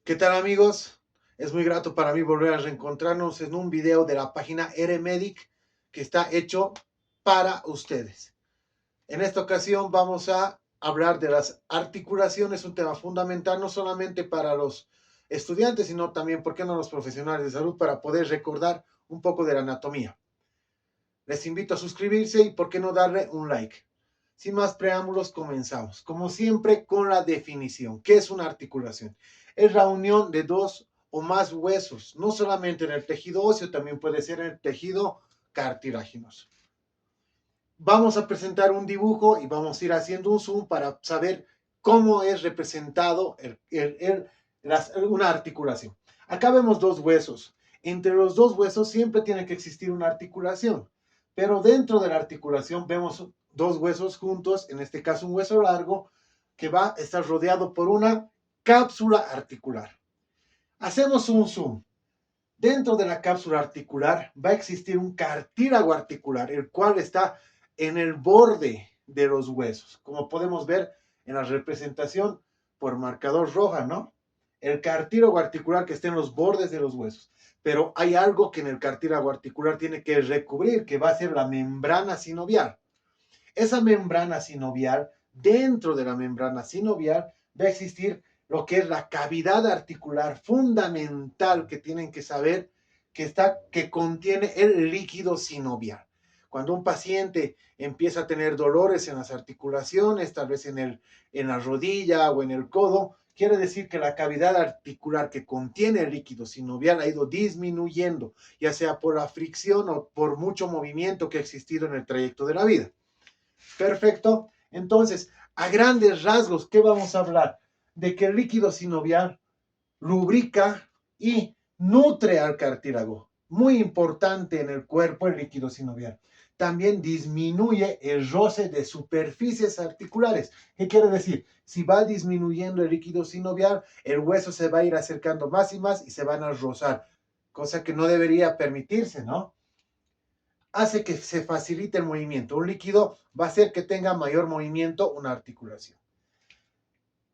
¿Qué tal, amigos? Es muy grato para mí volver a reencontrarnos en un video de la página RMedic que está hecho para ustedes. En esta ocasión vamos a hablar de las articulaciones, un tema fundamental no solamente para los estudiantes, sino también, ¿por qué no, los profesionales de salud, para poder recordar un poco de la anatomía? Les invito a suscribirse y, ¿por qué no, darle un like? Sin más preámbulos, comenzamos. Como siempre, con la definición. ¿Qué es una articulación? Es la unión de dos o más huesos, no solamente en el tejido óseo, también puede ser en el tejido cartilaginoso. Vamos a presentar un dibujo y vamos a ir haciendo un zoom para saber cómo es representado una articulación. Acá vemos dos huesos. Entre los dos huesos siempre tiene que existir una articulación, pero dentro de la articulación vemos dos huesos juntos, en este caso un hueso largo, que va a estar rodeado por una cápsula articular. Hacemos un zoom. Dentro de la cápsula articular va a existir un cartílago articular, el cual está en el borde de los huesos, como podemos ver en la representación por marcador roja, ¿no? El cartílago articular que está en los bordes de los huesos. Pero hay algo que en el cartílago articular tiene que recubrir, que va a ser la membrana sinovial. Esa membrana sinovial, dentro de la membrana sinovial, va a existir lo que es la cavidad articular fundamental que tienen que saber que contiene el líquido sinovial. Cuando un paciente empieza a tener dolores en las articulaciones, tal vez en la rodilla o en el codo, quiere decir que la cavidad articular que contiene el líquido sinovial ha ido disminuyendo, ya sea por la fricción o por mucho movimiento que ha existido en el trayecto de la vida. Perfecto. Entonces, a grandes rasgos, ¿qué vamos a hablar? De que el líquido sinovial lubrica y nutre al cartílago. Muy importante en el cuerpo el líquido sinovial. También disminuye el roce de superficies articulares. ¿Qué quiere decir? Si va disminuyendo el líquido sinovial, el hueso se va a ir acercando más y más y se van a rozar, cosa que no debería permitirse, ¿no? Hace que se facilite el movimiento. Un líquido va a hacer que tenga mayor movimiento una articulación.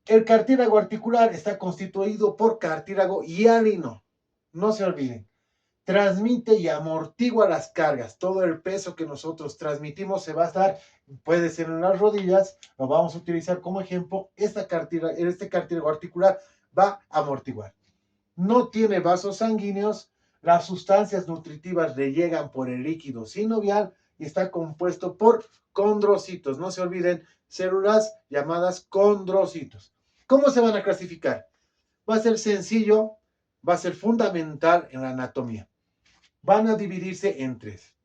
El cartílago articular está constituido por cartílago hialino. No se olviden. Transmite y amortigua las cargas. Todo el peso que nosotros transmitimos se va a dar, puede ser en las rodillas, lo vamos a utilizar como ejemplo. Este cartílago articular va a amortiguar. No tiene vasos sanguíneos, las sustancias nutritivas le llegan por el líquido sinovial y está compuesto por condrocitos. No se olviden, células llamadas condrocitos. ¿Cómo se van a clasificar? Va a ser sencillo, va a ser fundamental en la anatomía. Van a dividirse en tres.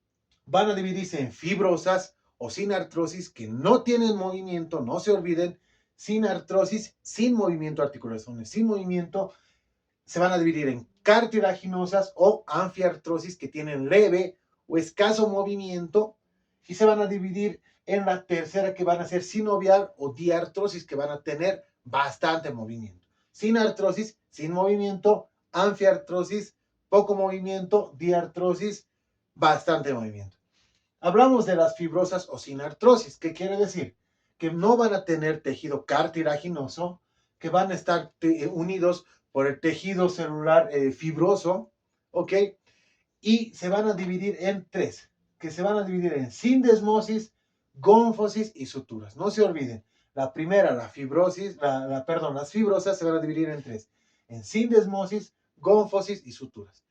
Van a dividirse en fibrosas o sin artrosis, que no tienen movimiento, no se olviden, sin artrosis, sin movimiento, articulaciones sin movimiento. Se van a dividir en cartilaginosas o anfiartrosis, que tienen leve o escaso movimiento, y se van a dividir en la tercera, que van a ser sinovial o diartrosis, que van a tener bastante movimiento. Sin artrosis, sin movimiento; anfiartrosis, poco movimiento; diartrosis, bastante movimiento. Hablamos de las fibrosas o sin artrosis. ¿Qué quiere decir? Que no van a tener tejido cartilaginoso, que van a estar unidos por el tejido celular fibroso, ¿ok? Y se van a dividir en tres, que se van a dividir en sindesmosis, gónfosis y suturas. No se olviden, la primera, la fibrosis, las fibrosas se van a dividir en tres, en sindesmosis, gónfosis y suturas.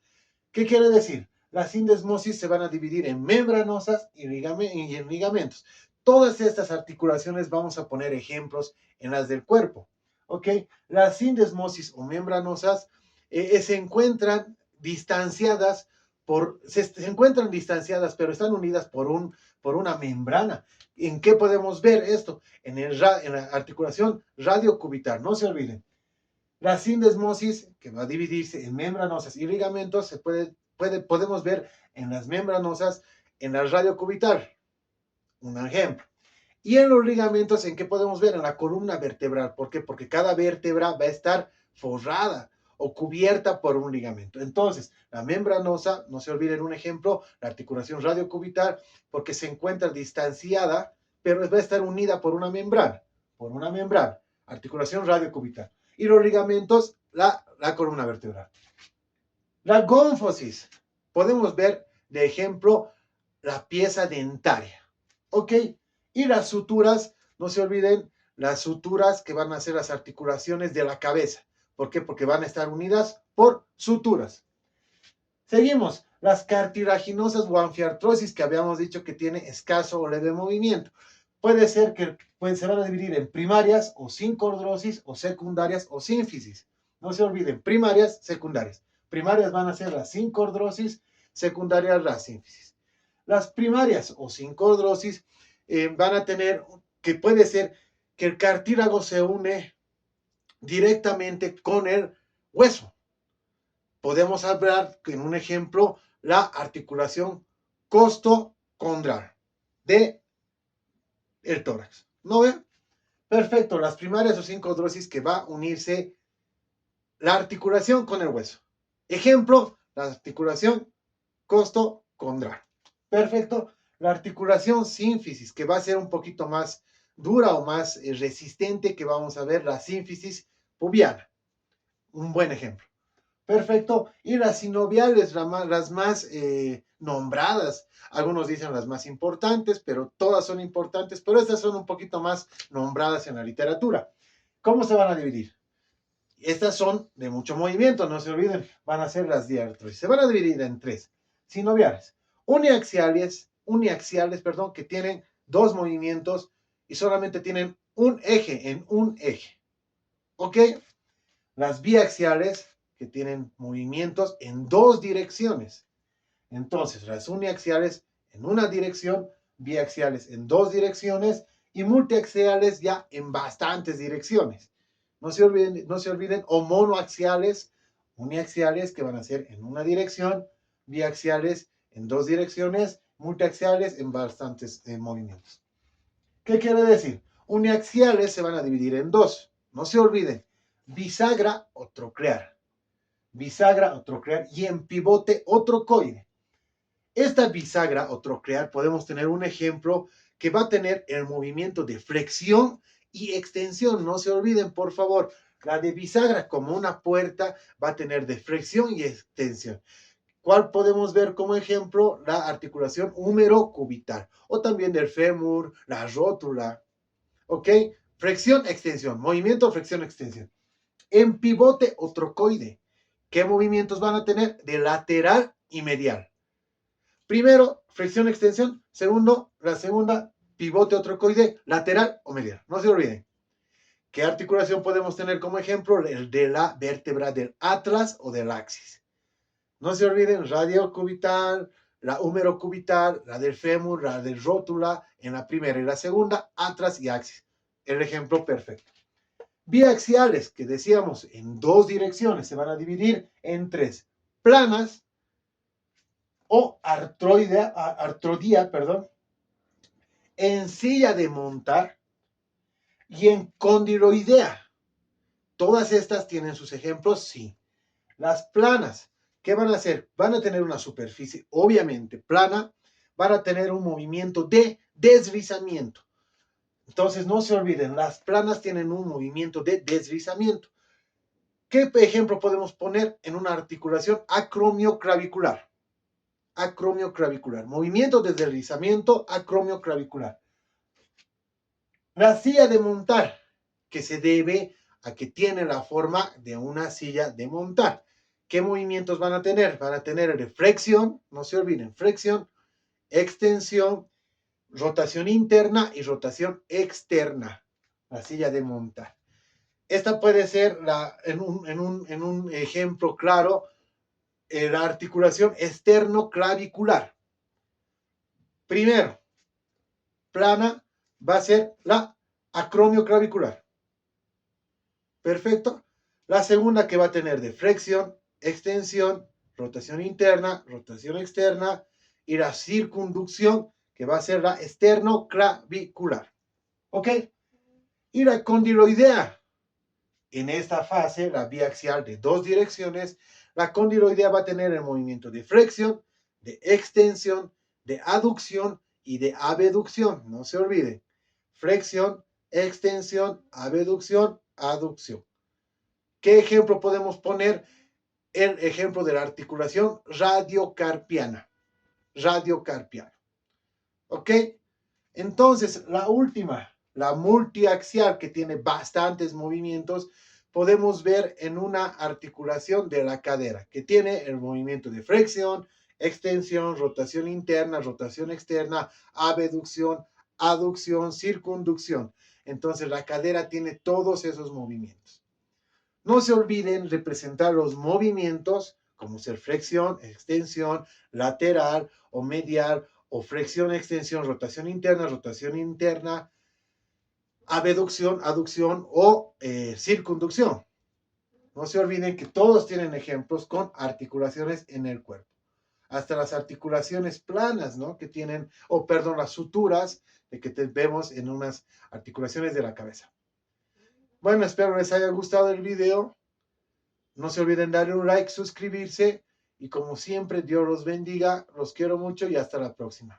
¿Qué quiere decir? Las sindesmosis se van a dividir en membranosas y en ligamentos. Todas estas articulaciones vamos a poner ejemplos en las del cuerpo. ¿Ok? Las sindesmosis o membranosas se encuentran distanciadas se encuentran distanciadas, pero están unidas por una membrana. ¿En qué podemos ver esto? En la articulación radiocubital. No se olviden. La sindesmosis, que va a dividirse en membranosas y ligamentos, podemos ver en las membranosas, en la radiocubital. Un ejemplo. Y en los ligamentos, ¿en qué podemos ver? En la columna vertebral. ¿Por qué? Porque cada vértebra va a estar forrada o cubierta por un ligamento. Entonces, la membranosa, no se olviden un ejemplo, la articulación radiocubital, porque se encuentra distanciada, pero va a estar unida por una membrana, articulación radiocubital. Y los ligamentos, la la columna vertebral. La gónfosis, podemos ver de ejemplo la pieza dentaria, ¿ok? Y las suturas, no se olviden, las suturas que van a ser las articulaciones de la cabeza. ¿Por qué? Porque van a estar unidas por suturas. Seguimos, las cartilaginosas o anfiartrosis que habíamos dicho que tiene escaso o leve movimiento. Puede ser que se van a dividir en primarias o sincordrosis o secundarias o sínfisis. No se olviden, primarias, secundarias. Primarias van a ser la sincordrosis, secundarias la sínfisis. Las primarias o sincordrosis van a tener que puede ser que el cartílago se une directamente con el hueso. Podemos hablar en un ejemplo la articulación costocondral de el tórax. ¿No ven? Perfecto, las primarias o sincordrosis que va a unirse la articulación con el hueso. Ejemplo, la articulación costocondral. Perfecto, la articulación sínfisis que va a ser un poquito más dura o más resistente, que vamos a ver la sínfisis pubiana. Un buen ejemplo. Perfecto. Y las sinoviales, las más nombradas. Algunos dicen las más importantes, pero todas son importantes, pero estas son un poquito más nombradas en la literatura. ¿Cómo se van a dividir? Estas son de mucho movimiento, no se olviden. Van a ser las diartrosis. Se van a dividir en tres. Sinoviales. Uniaxiales, que tienen dos movimientos y solamente tienen un eje en un eje. ¿Ok? Las biaxiales, que tienen movimientos en dos direcciones. Entonces, las uniaxiales en una dirección, biaxiales en dos direcciones y multiaxiales ya en bastantes direcciones. No se olviden, o monoaxiales, uniaxiales que van a ser en una dirección, biaxiales en dos direcciones, multiaxiales en bastantes movimientos. ¿Qué quiere decir? Uniaxiales se van a dividir en dos. No se olviden, bisagra o troclear. Bisagra o troclear y en pivote o trocoide. Esta bisagra o troclear podemos tener un ejemplo que va a tener el movimiento de flexión y extensión. No se olviden, por favor, la de bisagra como una puerta va a tener de flexión y extensión. ¿Cuál podemos ver como ejemplo? La articulación húmero-cubital o también del fémur, la rótula. ¿Ok? Flexión, extensión. Movimiento, flexión, extensión. En pivote o trocoide, ¿qué movimientos van a tener? De lateral y medial. Primero, flexión, extensión. Segundo, la segunda, pivote o trocoide, lateral o medial. No se olviden. ¿Qué articulación podemos tener como ejemplo? El de la vértebra del atlas o del axis. No se olviden, radiocubital, la húmero-cubital, la del fémur, la del rótula, en la primera y la segunda, atlas y axis. El ejemplo perfecto. Biaxiales, que decíamos en dos direcciones, se van a dividir en tres. Planas o artrodía, en silla de montar y en condiloidea. Todas estas tienen sus ejemplos, sí. Las planas, ¿qué van a hacer? Van a tener una superficie obviamente plana, van a tener un movimiento de deslizamiento. Entonces no se olviden, las planas tienen un movimiento de deslizamiento. ¿Qué ejemplo podemos poner en una articulación acromioclavicular? Acromioclavicular, movimiento de deslizamiento acromioclavicular. La silla de montar, que se debe a que tiene la forma de una silla de montar. ¿Qué movimientos van a tener? Van a tener de flexión, no se olviden, flexión, extensión, rotación interna y rotación externa. La silla de montar. Esta puede ser, en un ejemplo claro, la articulación esternoclavicular. Primero, plana va a ser la acromioclavicular. Perfecto. La segunda que va a tener de flexión, extensión, rotación interna, rotación externa y la circunducción que va a ser la esternoclavicular. ¿Ok? Y la condiloidea. En esta fase, la biaxial de dos direcciones, la condiloidea va a tener el movimiento de flexión, de extensión, de aducción y de abducción. No se olviden. Flexión, extensión, abducción, aducción. ¿Qué ejemplo podemos poner? El ejemplo de la articulación radiocarpiana. Radiocarpiana. ¿Ok? Entonces, la última, la multiaxial, que tiene bastantes movimientos, podemos ver en una articulación de la cadera, que tiene el movimiento de flexión, extensión, rotación interna, rotación externa, abducción, aducción, circunducción. Entonces, la cadera tiene todos esos movimientos. No se olviden representar los movimientos como ser flexión, extensión, lateral o medial, o flexión, extensión, rotación interna, abducción, aducción o circunducción. No se olviden que todos tienen ejemplos con articulaciones en el cuerpo. Hasta las articulaciones planas, ¿no? Que tienen, o perdón, las suturas de que vemos en unas articulaciones de la cabeza. Bueno, espero les haya gustado el video. No se olviden darle un like, suscribirse y como siempre, Dios los bendiga. Los quiero mucho y hasta la próxima.